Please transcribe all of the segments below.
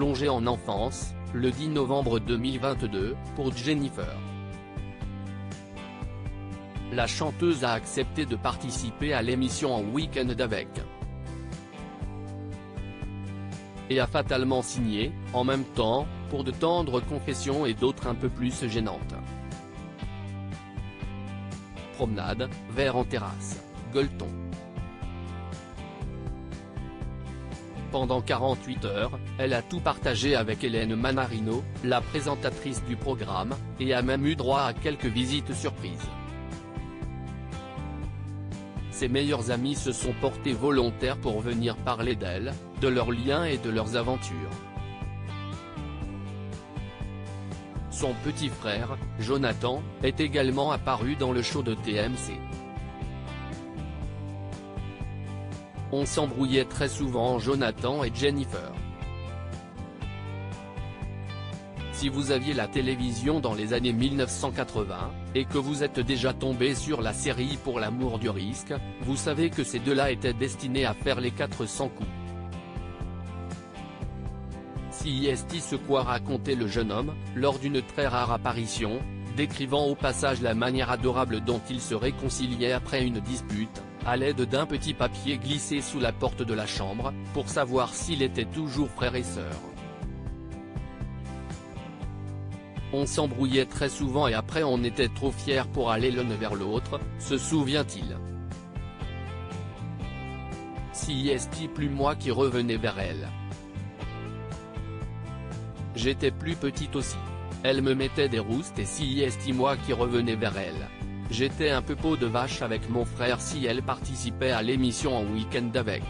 plongée en enfance, le 10 novembre 2022, pour Jennifer. La chanteuse a accepté de participer à l'émission En Week-end avec. Et a fatalement signé, en même temps, pour de tendres confessions et d'autres un peu plus gênantes. Promenade, verre en terrasse, gueuleton. Pendant 48 heures, elle a tout partagé avec Hélène Manarino, la présentatrice du programme, et a même eu droit à quelques visites surprises. Ses meilleurs amis se sont portés volontaires pour venir parler d'elle, de leurs liens et de leurs aventures. Son petit frère, Jonathan, est également apparu dans le show de TMC. On s'embrouillait très souvent Jonathan et Jennifer. Si vous aviez la télévision dans les années 1980, et que vous êtes déjà tombé sur la série Pour l'amour du risque, vous savez que ces deux-là étaient destinés à faire les 400 coups. Si est ce quoi racontait le jeune homme, lors d'une très rare apparition, décrivant au passage la manière adorable dont il se réconciliait après une dispute, à l'aide d'un petit papier glissé sous la porte de la chambre, pour savoir s'il était toujours frère et sœur. On s'embrouillait très souvent et après on était trop fiers pour aller l'un vers l'autre, se souvient-il. Si est plus moi qui revenais vers elle. J'étais plus petite aussi. Elle me mettait des roustes et si est moi qui revenais vers elle. J'étais un peu peau de vache avec mon frère si elle participait à l'émission En Week-end avec.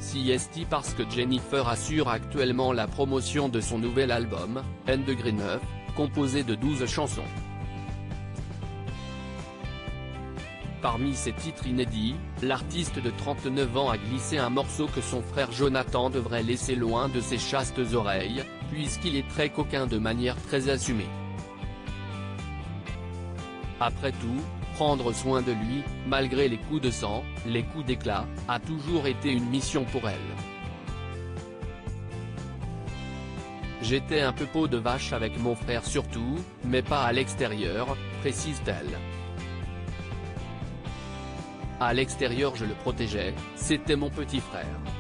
Si est parce que Jennifer assure actuellement la promotion de son nouvel album, N°9, composé de 12 chansons. Parmi ses titres inédits, l'artiste de 39 ans a glissé un morceau que son frère Jonathan devrait laisser loin de ses chastes oreilles, puisqu'il est très coquin de manière très assumée. Après tout, prendre soin de lui, malgré les coups de sang, les coups d'éclat, a toujours été une mission pour elle. J'étais un peu peau de vache avec mon frère surtout, mais pas à l'extérieur, précise-t-elle. À l'extérieur je le protégeais, c'était mon petit frère.